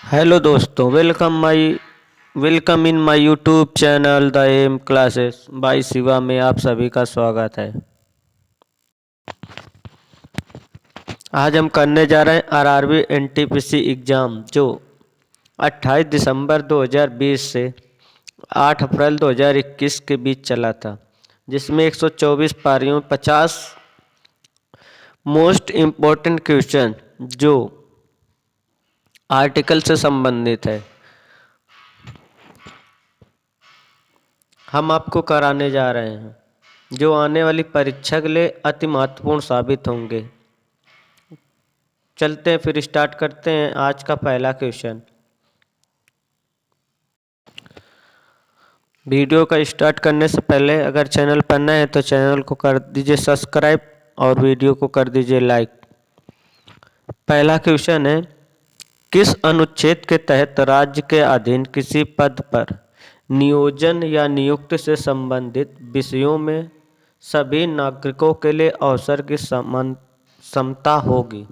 Hello दोस्तों, welcome in my YouTube channel the M classes by Shiva में आप सभी का स्वागत है। आज हम करने जा रहे हैं आरआरबी एनटीपीसी एग्ज़ाम जो 28 दिसंबर 2020 से 8 अप्रैल 2021 के बीच चला था, जिसमें 124 पारियों 50 मोस्ट इम्पोर्टेंट क्वेश्चन जो आर्टिकल से संबंधित है हम आपको कराने जा रहे हैं, जो आने वाली परीक्षा के लिए अति महत्वपूर्ण साबित होंगे। चलते हैं, फिर स्टार्ट करते हैं आज का पहला क्वेश्चन। वीडियो का स्टार्ट करने से पहले अगर चैनल पर नए हैं तो चैनल को कर दीजिए सब्सक्राइब और वीडियो को कर दीजिए लाइक। पहला क्वेश्चन है, किस अनुच्छेद के तहत राज्य के अधीन किसी पद पर नियोजन या नियुक्ति से संबंधित विषयों में सभी नागरिकों के लिए अवसर की समान समता होगी?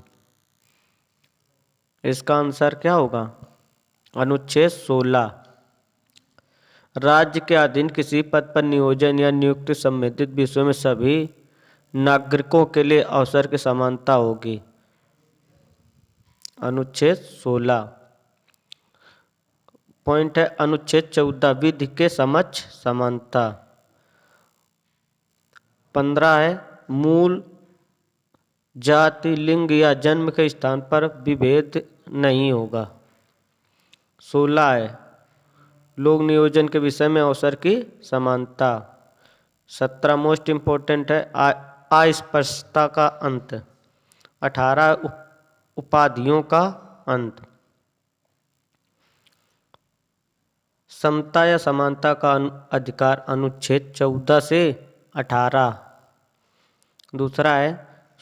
इसका आंसर क्या होगा? अनुच्छेद 16। राज्य के अधीन किसी पद पर नियोजन या नियुक्ति संबंधित विषयों में सभी नागरिकों के लिए अवसर की समानता होगी। अनुच्छेद 16। पॉइंट है अनुच्छेद 14, विधि के समक्ष समानता। 15 है, मूल जाति, लिंग या जन्म के स्थान पर विभेद नहीं होगा। 16 है, लोक नियोजन के विषय में अवसर की समानता। 17 मोस्ट इम्पोर्टेंट है, अस्पृश्यता का अंत। 18 उपाधियों का अंत। समता या समानता का अधिकार अनुच्छेद 14 से 18। दूसरा है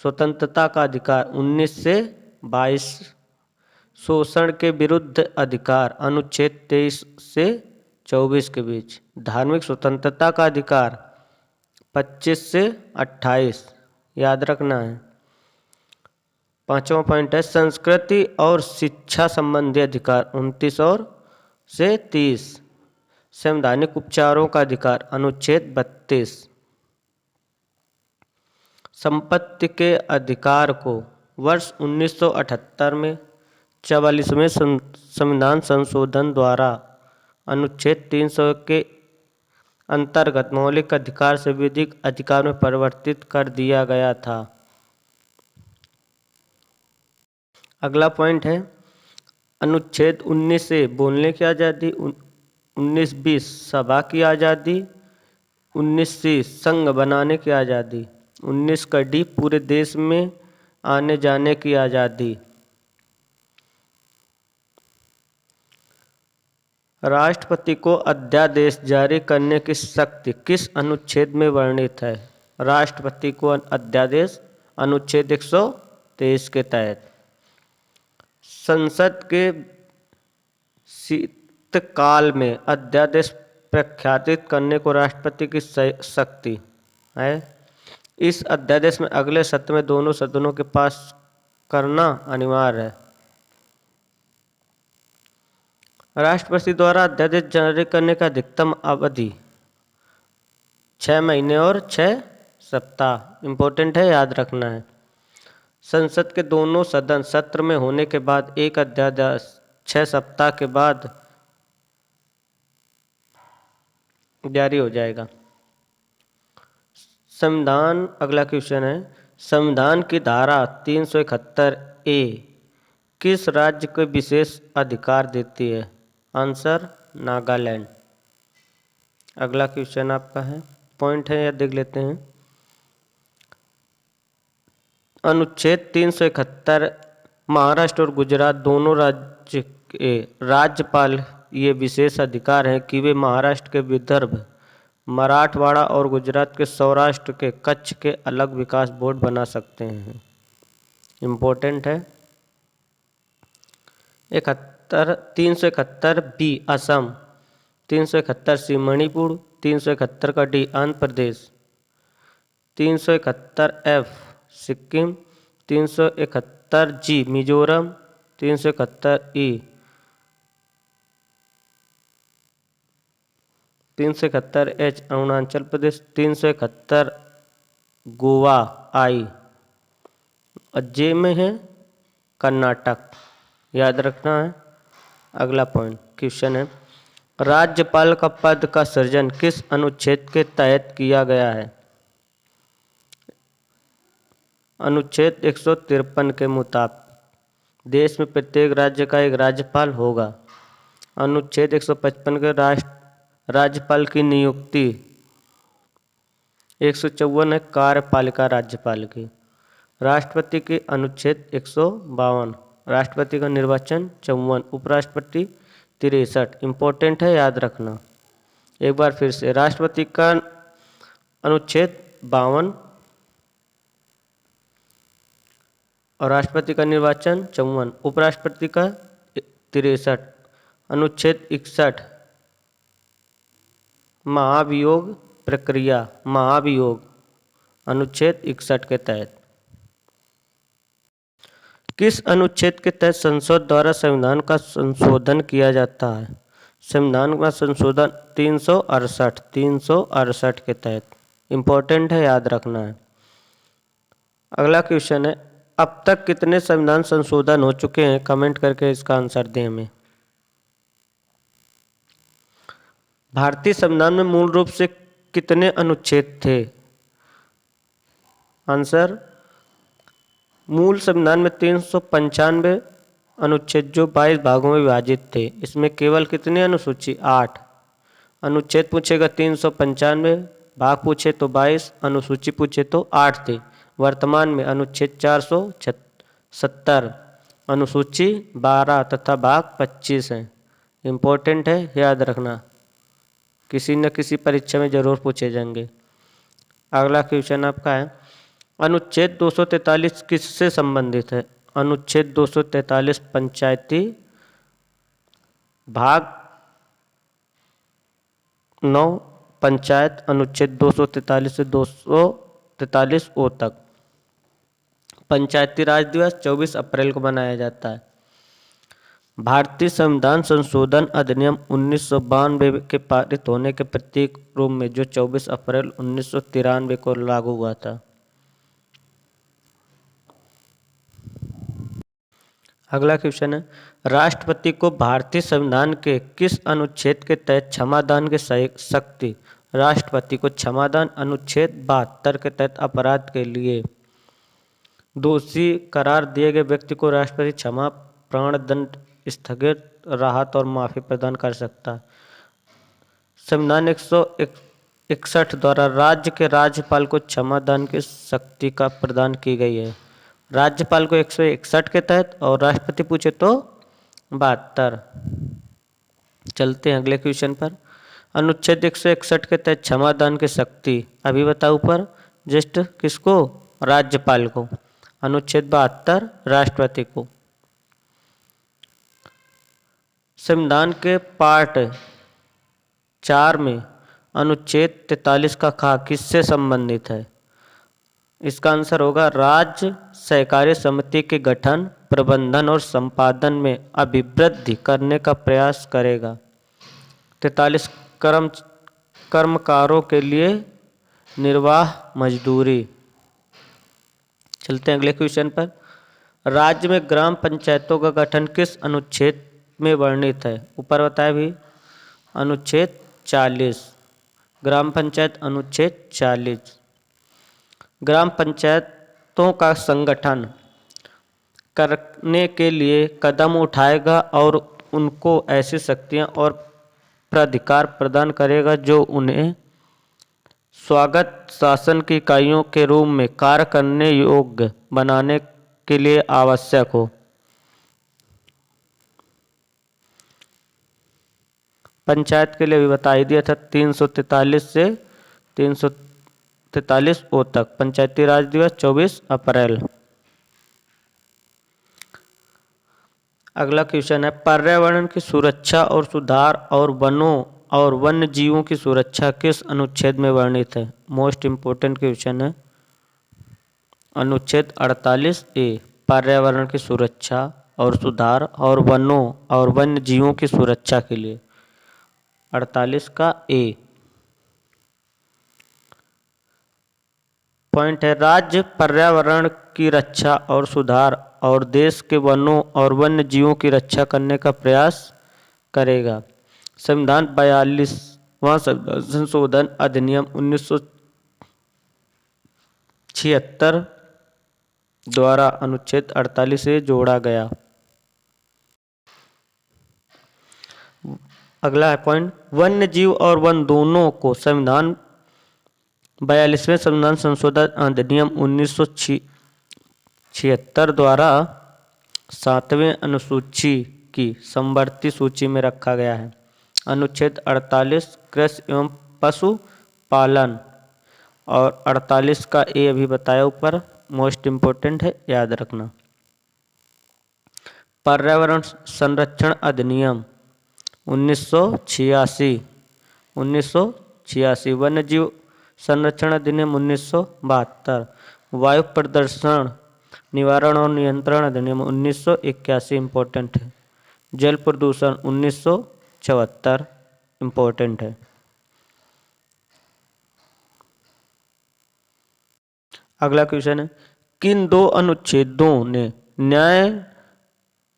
स्वतंत्रता का अधिकार 19 से 22। शोषण के विरुद्ध अधिकार अनुच्छेद 23 से 24 के बीच। धार्मिक स्वतंत्रता का अधिकार 25 से 28, याद रखना है। पांचवा पॉइंट है संस्कृति और शिक्षा संबंधी अधिकार 29 और से 30। संवैधानिक उपचारों का अधिकार अनुच्छेद 32। संपत्ति के अधिकार को वर्ष 1978 में 44वें संविधान संशोधन द्वारा अनुच्छेद 300 के अंतर्गत मौलिक अधिकार से विधिक अधिकार में परिवर्तित कर दिया गया था। अगला पॉइंट है अनुच्छेद 19 से बोलने की आज़ादी, 19-20 सभा की आज़ादी, 19 संघ बनाने की आज़ादी, 19 पूरे देश में आने जाने की आज़ादी। राष्ट्रपति को अध्यादेश जारी करने की शक्ति किस अनुच्छेद में वर्णित है? राष्ट्रपति को अध्यादेश अनुच्छेद 123 के तहत। संसद के शीतकाल में अध्यादेश प्रख्यापित करने को राष्ट्रपति की शक्ति है। इस अध्यादेश में अगले सत्र में दोनों सदनों के पास करना अनिवार्य है। राष्ट्रपति द्वारा अध्यादेश जारी करने का अधिकतम अवधि 6 महीने और 6 सप्ताह। इम्पोर्टेंट है, याद रखना है। संसद के दोनों सदन सत्र में होने के बाद एक अध्यादेश 6 सप्ताह के बाद जारी हो जाएगा। संविधान, अगला क्वेश्चन है, संविधान की धारा 371 किस राज्य को विशेष अधिकार देती है? आंसर नागालैंड। अगला क्वेश्चन आपका है, पॉइंट है, यह देख लेते हैं। अनुच्छेद 371 महाराष्ट्र और गुजरात दोनों राज्य के राज्यपाल ये विशेष अधिकार हैं कि वे महाराष्ट्र के विदर्भ, मराठवाड़ा और गुजरात के सौराष्ट्र के कच्छ के अलग विकास बोर्ड बना सकते हैं। इम्पोर्टेंट है। 371 बी असम, 371 सी मणिपुर, 371 का डी आंध्र प्रदेश, 371 एफ सिक्किम, 371 जी मिजोरम, 371 ई 371 एच अरुणाचल प्रदेश, 371 गोवा आई, और जे में है कर्नाटक। याद रखना है। अगला पॉइंट क्वेश्चन है, राज्यपाल का पद का सृजन किस अनुच्छेद के तहत किया गया है? अनुच्छेद 153 के मुताबिक देश में प्रत्येक राज्य का एक राज्यपाल होगा। अनुच्छेद 155 के राज्यपाल की नियुक्ति, 154 है कार्यपालिका राज्यपाल की। राष्ट्रपति के अनुच्छेद 152, राष्ट्रपति का निर्वाचन 54, उपराष्ट्रपति 63। इंपॉर्टेंट है, याद रखना। एक बार फिर से, राष्ट्रपति का अनुच्छेद 52 और राष्ट्रपति का निर्वाचन 54, उपराष्ट्रपति का 63। अनुच्छेद 61 महाभियोग प्रक्रिया, महाभियोग अनुच्छेद 61 के तहत। किस अनुच्छेद के तहत संसद द्वारा संविधान का संशोधन किया जाता है? संविधान का संशोधन 368 के तहत। इंपॉर्टेंट है, याद रखना है। अगला क्वेश्चन है, अब तक कितने संविधान संशोधन हो चुके हैं? कमेंट करके इसका आंसर दें हमें। भारतीय संविधान में मूल रूप से कितने अनुच्छेद थे? आंसर, मूल संविधान में 395 अनुच्छेद जो 22 भागों में विभाजित थे। इसमें केवल कितने अनुसूची? 8। अनुच्छेद पूछेगा 395, भाग पूछे तो 22, अनुसूची पूछे तो 8 थे। वर्तमान में अनुच्छेद 470, अनुसूची 12 तथा भाग 25 हैं। इम्पोर्टेंट है, याद रखना, किसी न किसी परीक्षा में जरूर पूछे जाएंगे। अगला क्वेश्चन आपका है, अनुच्छेद 243 किससे संबंधित है? अनुच्छेद 243 पंचायती, भाग 9 पंचायत, अनुच्छेद 243 से 243 ओ तक। पंचायती राज दिवस 24 अप्रैल को मनाया जाता है। भारतीय संविधान संशोधन अधिनियम 1992 के पारित होने के प्रतीक रूप में जो 24 अप्रैल 1993 को लागू हुआ था। अगला क्वेश्चन है, राष्ट्रपति को भारतीय संविधान के किस अनुच्छेद के तहत क्षमादान की शक्ति? राष्ट्रपति को क्षमादान अनुच्छेद 72 के तहत अपराध के लिए दोषी करार दिए गए व्यक्ति को राष्ट्रपति क्षमा, प्राणदंड, स्थगित राहत और माफी प्रदान कर सकता है। संविधान 161 द्वारा राज्य के राज्यपाल को क्षमादान की शक्ति का प्रदान की गई है। राज्यपाल को 161 के तहत और राष्ट्रपति पूछे तो 72। चलते हैं अगले क्वेश्चन पर। अनुच्छेद 161 के तहत क्षमादान की शक्ति अभी बताओ पर जस्ट किसको? राज्यपाल को। अनुच्छेद 72 राष्ट्रपति को। संविधान के पार्ट 4 में अनुच्छेद 43 का खा किससे संबंधित है? इसका आंसर होगा राज्य सहकारी समिति के गठन, प्रबंधन और संपादन में अभिवृद्धि करने का प्रयास करेगा। 43 कर्मकारों के लिए निर्वाह मजदूरी। चलते हैं अगले क्वेश्चन पर। राज्य में ग्राम पंचायतों का गठन किस अनुच्छेद में वर्णित है? ऊपर बताया भी, अनुच्छेद 40। ग्राम पंचायत अनुच्छेद 40। ग्राम पंचायतों का संगठन करने के लिए कदम उठाएगा और उनको ऐसी शक्तियां और प्राधिकार प्रदान करेगा जो उन्हें स्वायत्त शासन की इकाइयों के रूप में कार्य करने योग्य बनाने के लिए आवश्यक हो। पंचायत के लिए भी बता ही दिया था, 343 से 343 ओ तक। पंचायती राज दिवस 24 अप्रैल। अगला क्वेश्चन है, पर्यावरण की सुरक्षा और सुधार और वनों और वन्य जीवों की सुरक्षा किस अनुच्छेद में वर्णित है? मोस्ट इंपोर्टेंट क्वेश्चन है। अनुच्छेद 48 ए, पर्यावरण की सुरक्षा और सुधार और वनों और वन्य जीवों की सुरक्षा के लिए। 48 का ए, पॉइंट है, राज्य पर्यावरण की रक्षा और सुधार और देश के वनों और वन्य जीवों की रक्षा करने का प्रयास करेगा। संविधान 42वां संशोधन अधिनियम 1976 द्वारा अनुच्छेद 48 से जोड़ा गया। अगला है पॉइंट, वन्य जीव और वन दोनों को संविधान 42वें संविधान संशोधन अधिनियम 1976 द्वारा 7वें अनुसूची की समवर्ती सूची में रखा गया है। अनुच्छेद 48 कृषि एवं पशु पालन और 48 का ए अभी बताया ऊपर, मोस्ट इम्पोर्टेंट है, याद रखना। पर्यावरण संरक्षण अधिनियम 1986, वन्य जीव संरक्षण अधिनियम 1972, वायु प्रदूषण निवारण और नियंत्रण अधिनियम 1981 इम्पोर्टेंट है, जल प्रदूषण 1974 इम्पोर्टेंट है। अगला क्वेश्चन है, किन दो अनुच्छेदों ने न्याय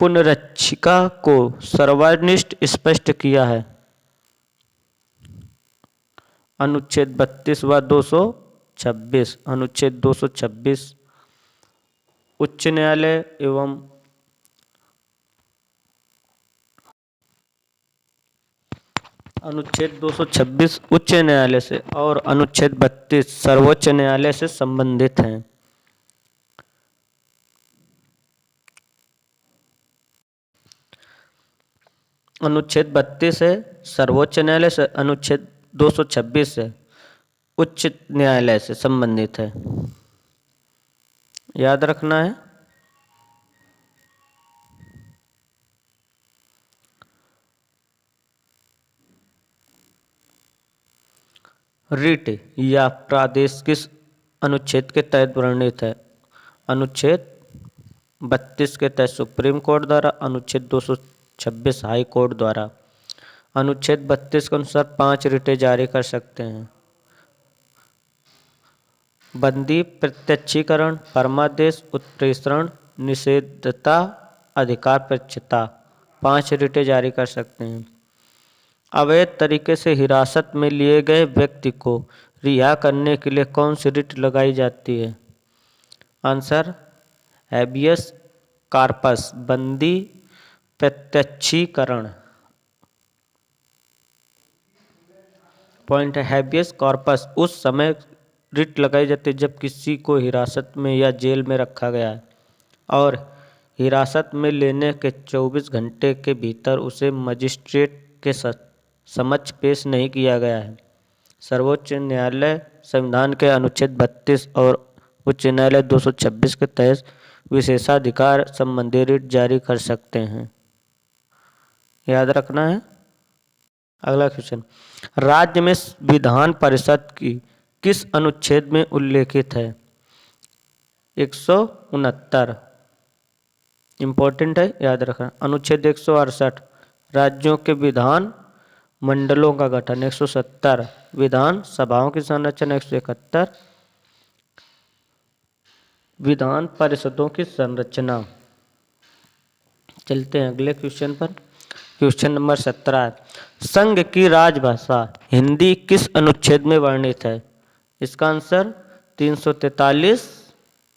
पुनरीक्षिका को सर्वनिष्ठ स्पष्ट किया है? अनुच्छेद 32 व 226। अनुच्छेद 226 उच्च न्यायालय एवं अनुच्छेद 226 उच्च न्यायालय से और अनुच्छेद 32 सर्वोच्च न्यायालय से संबंधित हैं। अनुच्छेद 32 है सर्वोच्च न्यायालय से, अनुच्छेद 226 है उच्च न्यायालय से संबंधित है, याद रखना है। रिट या प्रादेश किस अनुच्छेद के तहत वर्णित है? अनुच्छेद 32 के तहत सुप्रीम कोर्ट द्वारा, अनुच्छेद 226 हाई कोर्ट द्वारा। अनुच्छेद 32 के अनुसार 5 रिटें जारी कर सकते हैं। बंदी, प्रत्यक्षीकरण, परमादेश, उत्प्रेषण, निषेधता, अधिकार परीक्षता, 5 रिटें जारी कर सकते हैं। अवैध तरीके से हिरासत में लिए गए व्यक्ति को रिहा करने के लिए कौन सी रिट लगाई जाती है? आंसर, हैबियस कॉर्पस, बंदी प्रत्यक्षीकरण। पॉइंट है, हैबियस कॉर्पस उस समय रिट लगाई जाती है जब किसी को हिरासत में या जेल में रखा गया है और हिरासत में लेने के 24 घंटे के भीतर उसे मजिस्ट्रेट के समक्ष पेश नहीं किया गया है। सर्वोच्च न्यायालय संविधान के अनुच्छेद 32 और उच्च न्यायालय 226 के तहत विशेषाधिकार संबंधी रिट जारी कर सकते हैं, याद रखना है। अगला क्वेश्चन, राज्य में विधान परिषद की किस अनुच्छेद में उल्लेखित है? 169 इम्पोर्टेंट है, याद रखना। अनुच्छेद 168 राज्यों के विधान मंडलों का गठन, 170 विधान सभाओं की संरचना, 171 विधान परिषदों की संरचना। चलते हैं अगले क्वेश्चन पर। क्वेश्चन नंबर 17, संघ की राजभाषा हिंदी किस अनुच्छेद में वर्णित है? इसका आंसर 343,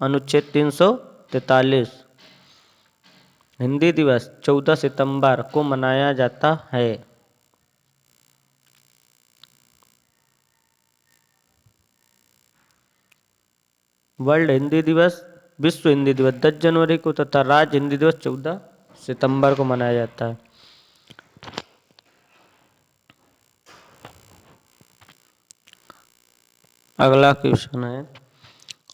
अनुच्छेद 343। हिंदी दिवस 14 सितंबर को मनाया जाता है। वर्ल्ड हिंदी दिवस, विश्व हिंदी दिवस 10 जनवरी को तथा राज्य हिंदी दिवस 14 सितंबर को मनाया जाता है। अगला क्वेश्चन है,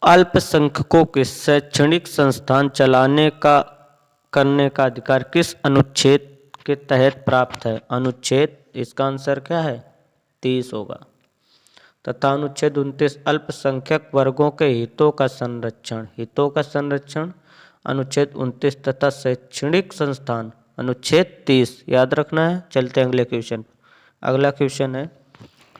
अल्पसंख्यकों के शैक्षणिक संस्थान चलाने का करने का अधिकार किस अनुच्छेद के तहत प्राप्त है? अनुच्छेद, इसका आंसर क्या है? 30 होगा। तथा अनुच्छेद 29 अल्पसंख्यक वर्गों के हितों का संरक्षण, अनुच्छेद 29 तथा शैक्षणिक संस्थान अनुच्छेद 30, याद रखना है। चलते हैं अगले क्वेश्चन। अगला क्वेश्चन है,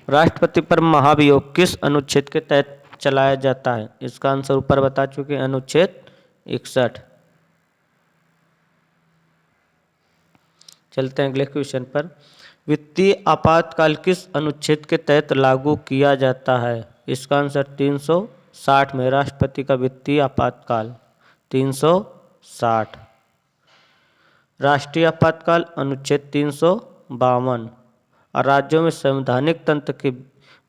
राष्ट्रपति पर महाभियोग किस अनुच्छेद के तहत चलाया जाता है? इसका आंसर ऊपर बता चुके हैं, अनुच्छेद 61। चलते हैं अगले क्वेश्चन पर। वित्तीय आपातकाल किस अनुच्छेद के तहत लागू किया जाता है? इसका आंसर 360 में, राष्ट्रपति का वित्तीय आपातकाल 360। राष्ट्रीय आपातकाल अनुच्छेद 352 और राज्यों में संवैधानिक तंत्र की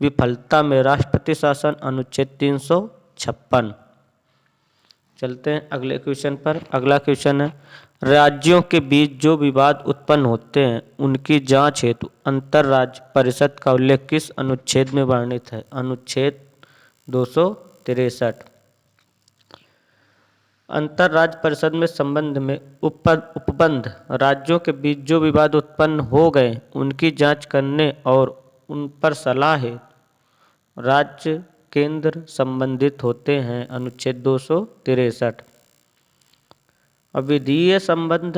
विफलता में राष्ट्रपति शासन अनुच्छेद 356। चलते हैं अगले क्वेश्चन पर। अगला क्वेश्चन है, राज्यों के बीच जो विवाद उत्पन्न होते हैं उनकी जांच हेतु अंतर्राज्य परिषद का उल्लेख किस अनुच्छेद में वर्णित है? अनुच्छेद 263। अंतर्राज्य परिषद में संबंध में उपबंध राज्यों के बीच जो विवाद उत्पन्न हो गए उनकी जांच करने और उन पर सलाह है राज्य केंद्र संबंधित होते हैं। अनुच्छेद 263। अविधीय संबंध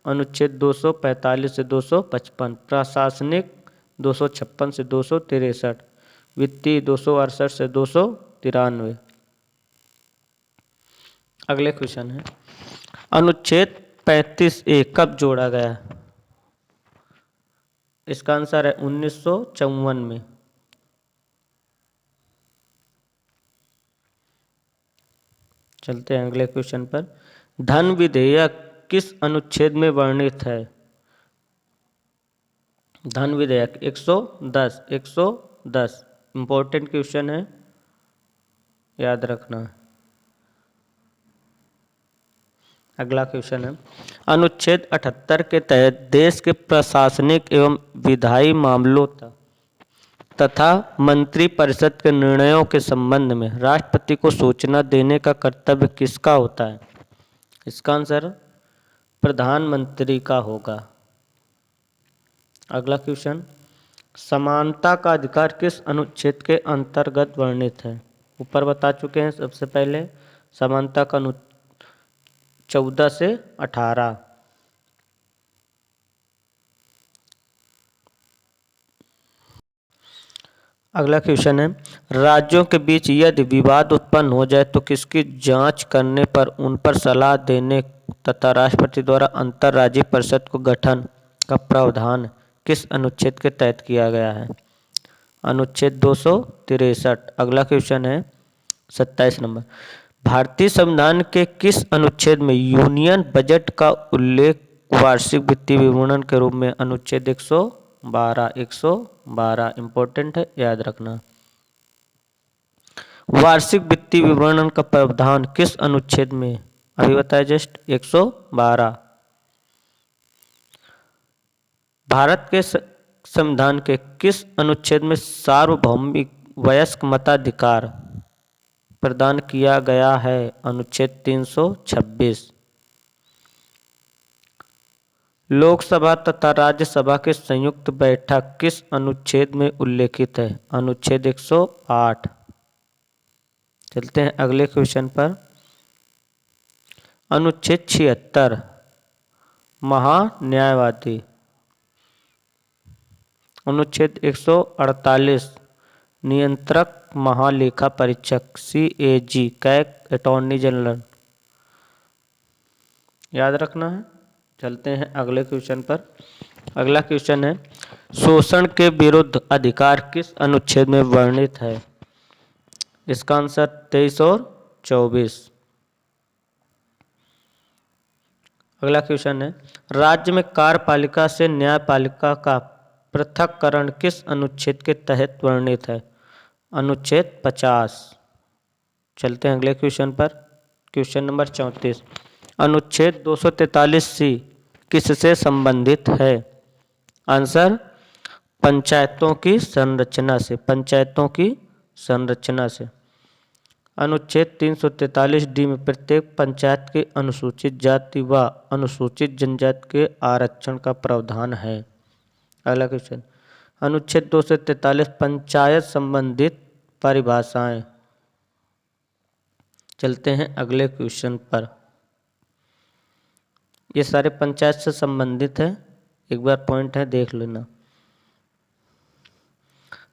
अनुच्छेद 245 से 255, प्रशासनिक 256 से 263, वित्तीय 268 से 293। अगले क्वेश्चन है, अनुच्छेद 35A कब जोड़ा गया? इसका आंसर है 1954 में। चलते हैं अगले क्वेश्चन पर। धन विधेयक किस अनुच्छेद में वर्णित है? धन विधेयक 110। 110 इंपॉर्टेंट क्वेश्चन है, याद रखना। अगला क्वेश्चन है, अनुच्छेद 78 के तहत देश के प्रशासनिक एवं विधायी मामलों तथा मंत्रिपरिषद के निर्णयों के संबंध में राष्ट्रपति को सूचना देने का कर्तव्य किसका होता है? इसका आंसर प्रधानमंत्री का होगा। अगला क्वेश्चन, समानता का अधिकार किस अनुच्छेद के अंतर्गत वर्णित है? ऊपर बता चुके हैं सबसे पहले, समानता का 14 से 18। अगला क्वेश्चन है, राज्यों के बीच यदि विवाद उत्पन्न हो जाए तो किसकी जांच करने पर उन पर सलाह देने तथा राष्ट्रपति द्वारा अंतर्राज्यीय परिषद को गठन का प्रावधान किस अनुच्छेद के तहत किया गया है? अनुच्छेद 263। अगला क्वेश्चन है 27 नंबर, भारतीय संविधान के किस अनुच्छेद में यूनियन बजट का उल्लेख वार्षिक वित्तीय विवरण के रूप में? अनुच्छेद 112। 112 इंपॉर्टेंट है, याद रखना। वार्षिक वित्तीय विवरण का प्रावधान किस अनुच्छेद में? अभी बताया जस्ट 112। भारत के संविधान के किस अनुच्छेद में सार्वभौमिक वयस्क मताधिकार प्रदान किया गया है? अनुच्छेद 326। लोकसभा तथा राज्यसभा की संयुक्त बैठक किस अनुच्छेद में उल्लेखित है? अनुच्छेद 108। चलते हैं अगले क्वेश्चन पर। अनुच्छेद 76 महान्यायवादी। अनुच्छेद 148 नियंत्रक महालेखा परीक्षक CAG कैग अटॉर्नी जनरल, याद रखना है। चलते हैं अगले क्वेश्चन पर। अगला क्वेश्चन है, शोषण के विरुद्ध अधिकार किस अनुच्छेद में वर्णित है? इसका आंसर 23 और 24। अगला क्वेश्चन है, राज्य में कार्यपालिका से न्यायपालिका का पृथक्करण किस अनुच्छेद के तहत वर्णित है? अनुच्छेद 50। चलते हैं अगले क्वेश्चन पर। क्वेश्चन नंबर 34, अनुच्छेद 243C किससे संबंधित है? आंसर पंचायतों की संरचना से। पंचायतों की संरचना से। अनुच्छेद 343D में प्रत्येक पंचायत के अनुसूचित जाति व अनुसूचित जनजाति के आरक्षण का प्रावधान है। अगला क्वेश्चन, अनुच्छेद 243 पंचायत संबंधित परिभाषाएं। चलते हैं अगले क्वेश्चन पर। ये सारे पंचायत से संबंधित है, एक बार पॉइंट है देख लेना।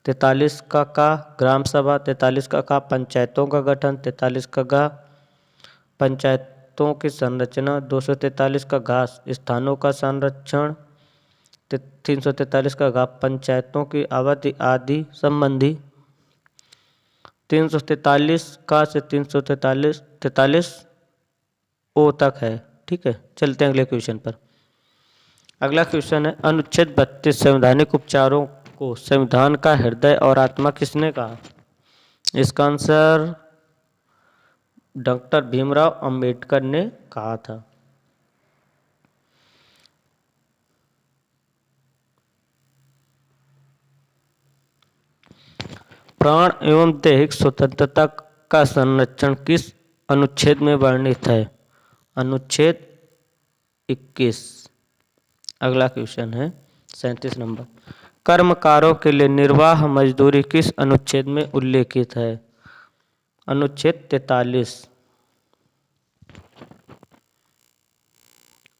43 का ग्राम सभा, 43 का पंचायतों का गठन, 43 का गा पंचायतों की संरचना, 243 का घा स्थानों का संरक्षण, 343 का घा पंचायतों की अवधि आदि संबंधी, 343 का से 343 ओ तक है। ठीक है, चलते हैं अगले क्वेश्चन पर। अगला क्वेश्चन है, अनुच्छेद 32 संवैधानिक उपचारों को संविधान का हृदय और आत्मा किसने कहा? इसका आंसर डॉक्टर भीमराव अंबेडकर ने कहा था। प्राण एवं दैहिक स्वतंत्रता का संरक्षण किस अनुच्छेद में वर्णित है? अनुच्छेद 21। अगला क्वेश्चन है 37 नंबर, कर्मकारों के लिए निर्वाह मजदूरी किस अनुच्छेद में उल्लेखित है? अनुच्छेद 43।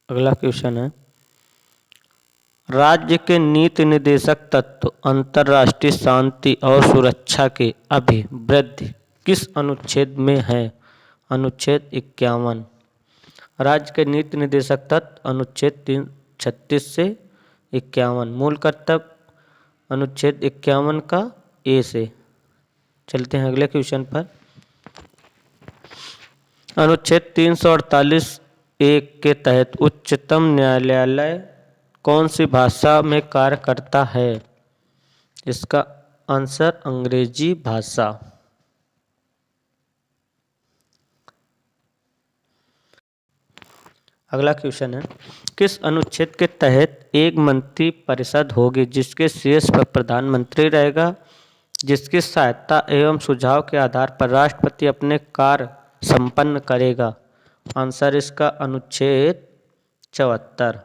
अगला क्वेश्चन है, राज्य के नीति निर्देशक तत्व अंतर्राष्ट्रीय शांति और सुरक्षा के अभिवृद्धि किस अनुच्छेद में है? अनुच्छेद 51। राज्य के नीति निर्देशक तत्व अनुच्छेद 36 से 51। मूल कर्तव्य अनुच्छेद 51 का ए से। चलते हैं अगले क्वेश्चन पर। अनुच्छेद 348 एक के तहत उच्चतम न्यायालय कौन सी भाषा में कार्य करता है? इसका आंसर अंग्रेजी भाषा। अगला क्वेश्चन है, किस अनुच्छेद के तहत एक मंत्री परिषद होगी जिसके शीर्ष पर प्रधानमंत्री रहेगा, जिसकी सहायता एवं सुझाव के आधार पर राष्ट्रपति अपने कार्य संपन्न करेगा? आंसर इसका अनुच्छेद 74।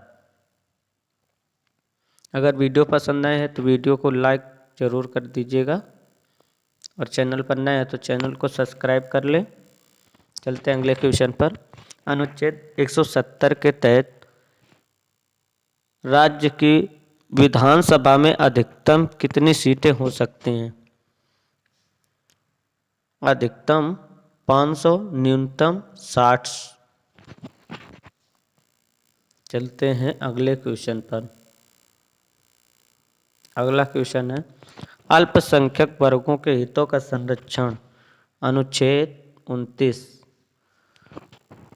अगर वीडियो पसंद आए हैं तो वीडियो को लाइक ज़रूर कर दीजिएगा और चैनल पर नए हैं तो चैनल को सब्सक्राइब कर लें। चलते हैं अगले क्वेश्चन पर। अनुच्छेद 170 के तहत राज्य की विधानसभा में अधिकतम कितनी सीटें हो सकती हैं? अधिकतम 500, न्यूनतम 60। चलते हैं अगले क्वेश्चन पर। अगला क्वेश्चन है, अल्पसंख्यक वर्गों के हितों का संरक्षण। अनुच्छेद 29।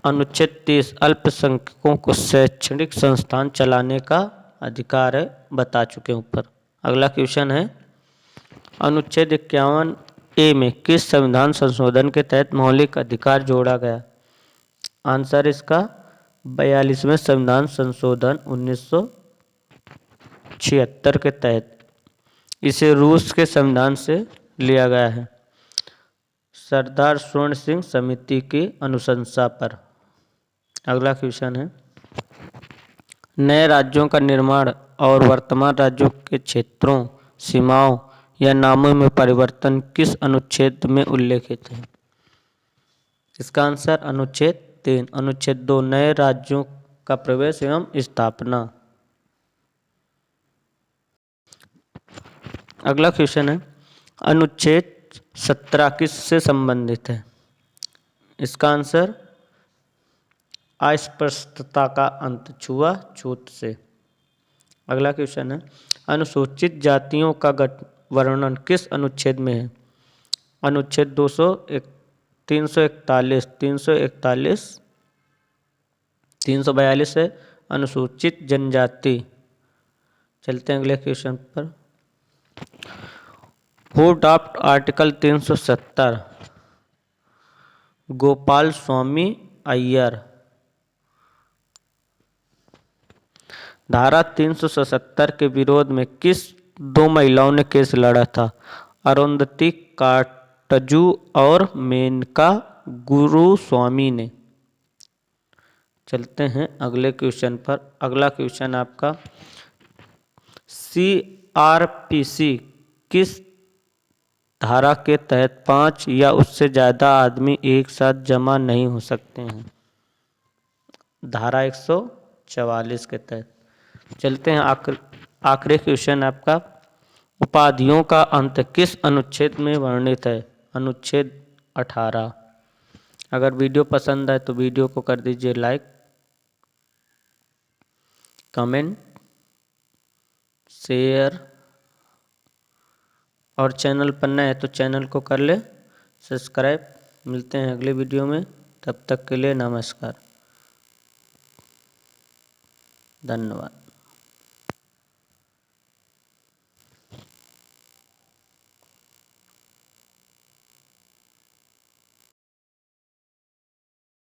अनुच्छेद 30 अल्पसंख्यकों को शैक्षणिक संस्थान चलाने का अधिकार है, बता चुके हैं ऊपर। अगला क्वेश्चन है, अनुच्छेद 51 ए में किस संविधान संशोधन के तहत मौलिक अधिकार जोड़ा गया? आंसर इसका 42वें संविधान संशोधन 1976 के तहत। इसे रूस के संविधान से लिया गया है, सरदार स्वर्ण सिंह समिति की अनुशंसा पर। अगला क्वेश्चन है, नए राज्यों का निर्माण और वर्तमान राज्यों के क्षेत्रों, सीमाओं या नामों में परिवर्तन किस अनुच्छेद में उल्लेखित है? इसका आंसर अनुच्छेद 3। अनुच्छेद 2 नए राज्यों का प्रवेश एवं स्थापना। अगला क्वेश्चन है, अनुच्छेद 17 किससे संबंधित है? इसका आंसर अस्पृश्यता का अंत, छुआछूत से। अगला क्वेश्चन है, अनुसूचित जातियों का वर्णन किस अनुच्छेद में है? अनुच्छेद 341, 341, 342 है अनुसूचित जनजाति। चलते हैं अगले क्वेश्चन पर। Who draft article 370? Gopal Swami Iyer. धारा 377 के विरोध में किस दो महिलाओं ने केस लड़ा था? अरुंधति काटजू और मेनका गुरुस्वामी ने। चलते हैं अगले क्वेश्चन पर। अगला क्वेश्चन आपका, CRPC किस धारा के तहत 5 या उससे ज़्यादा आदमी एक साथ जमा नहीं हो सकते हैं? धारा 144 के तहत। चलते हैं आखिरी क्वेश्चन आपका, उपाधियों का अंत किस अनुच्छेद में वर्णित है? अनुच्छेद 18। अगर वीडियो पसंद आए तो वीडियो को कर दीजिए लाइक, कमेंट, शेयर और चैनल पर नए हैं तो चैनल को कर ले सब्सक्राइब। मिलते हैं अगले वीडियो में, तब तक के लिए नमस्कार, धन्यवाद।